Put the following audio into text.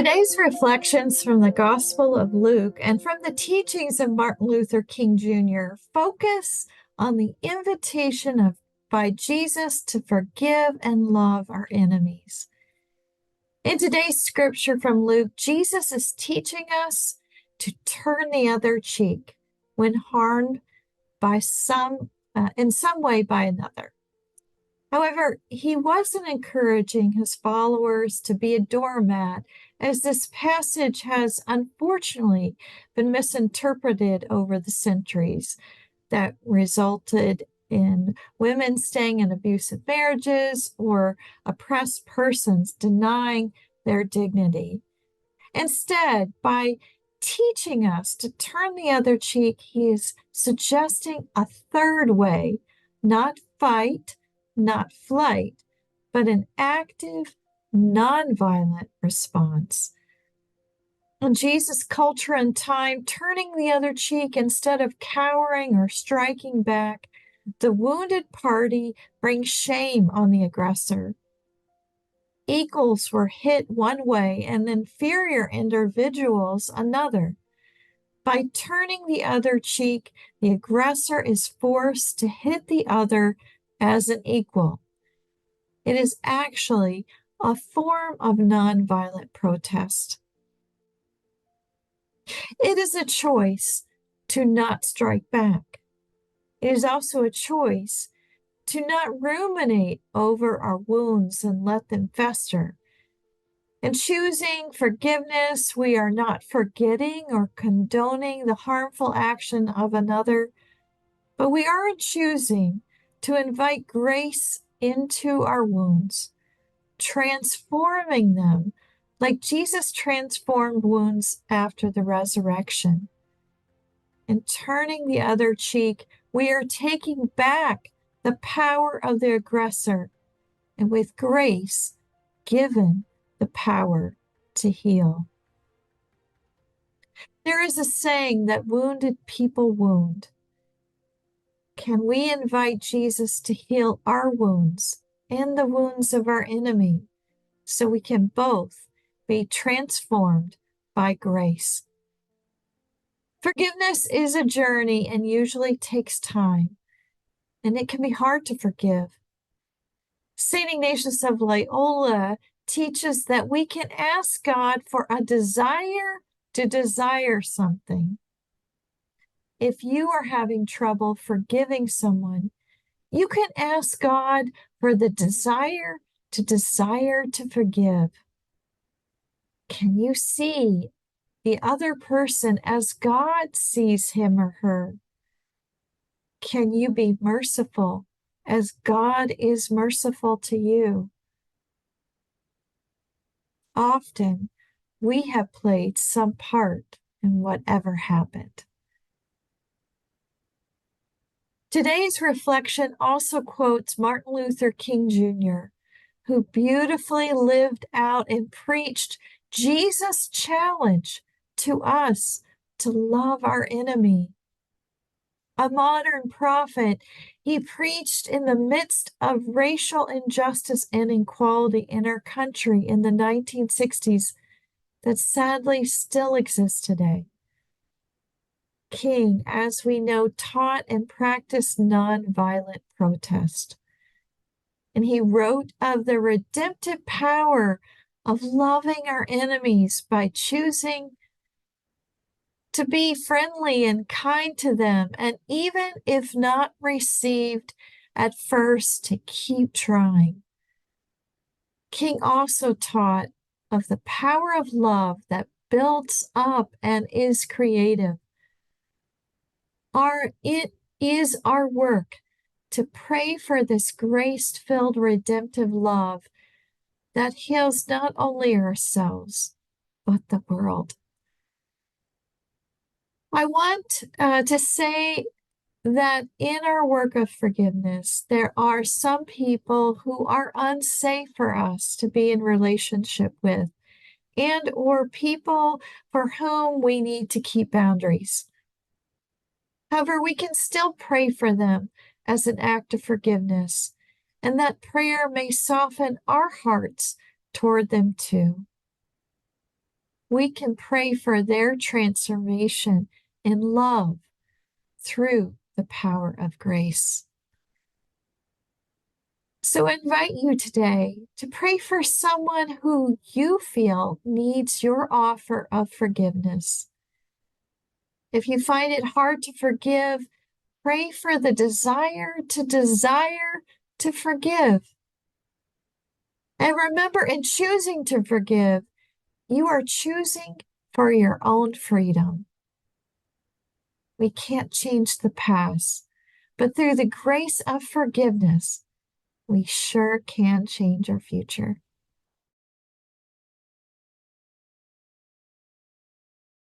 Today's reflections from the Gospel of Luke and from the teachings of Martin Luther King Jr. focus on the invitation by Jesus to forgive and love our enemies. In today's scripture from Luke, Jesus is teaching us to turn the other cheek when harmed in some way by another. However, he wasn't encouraging his followers to be a doormat, as this passage has unfortunately been misinterpreted over the centuries that resulted in women staying in abusive marriages or oppressed persons denying their dignity. Instead, by teaching us to turn the other cheek, he is suggesting a third way, not fight, not flight, but an active, nonviolent response. In Jesus' culture and time, turning the other cheek instead of cowering or striking back, the wounded party brings shame on the aggressor. Equals were hit one way and inferior individuals another. By turning the other cheek, the aggressor is forced to hit the other as an equal. It is actually a form of nonviolent protest. It is a choice to not strike back. It is also a choice to not ruminate over our wounds and let them fester. In choosing forgiveness, we are not forgetting or condoning the harmful action of another, but we are choosing to invite grace into our wounds, transforming them like Jesus transformed wounds after the resurrection. In turning the other cheek, we are taking back the power of the aggressor, and with grace, given the power to heal. There is a saying that wounded people wound. Can we invite Jesus to heal our wounds and the wounds of our enemy so we can both be transformed by grace? Forgiveness is a journey and usually takes time, and it can be hard to forgive. St. Ignatius of Loyola teaches that we can ask God for a desire to desire something. If you are having trouble forgiving someone, you can ask God for the desire to forgive. Can you see the other person as God sees him or her? Can you be merciful as God is merciful to you? Often, we have played some part in whatever happened. Today's reflection also quotes Martin Luther King Jr., who beautifully lived out and preached Jesus' challenge to us to love our enemy. A modern prophet, he preached in the midst of racial injustice and inequality in our country in the 1960s that sadly still exists today. King, as we know, taught and practiced nonviolent protest. And he wrote of the redemptive power of loving our enemies by choosing to be friendly and kind to them, and even if not received at first, to keep trying. King also taught of the power of love that builds up and is creative. It is our work to pray for this grace-filled redemptive love that heals not only ourselves, but the world. I want to say that in our work of forgiveness, there are some people who are unsafe for us to be in relationship with, and or people for whom we need to keep boundaries. However, we can still pray for them as an act of forgiveness, and that prayer may soften our hearts toward them too. we can pray for their transformation in love through the power of grace. So I invite you today to pray for someone who you feel needs your offer of forgiveness. If you find it hard to forgive, pray for the desire to forgive. And remember, in choosing to forgive, you are choosing for your own freedom. We can't change the past, but through the grace of forgiveness, we sure can change our future.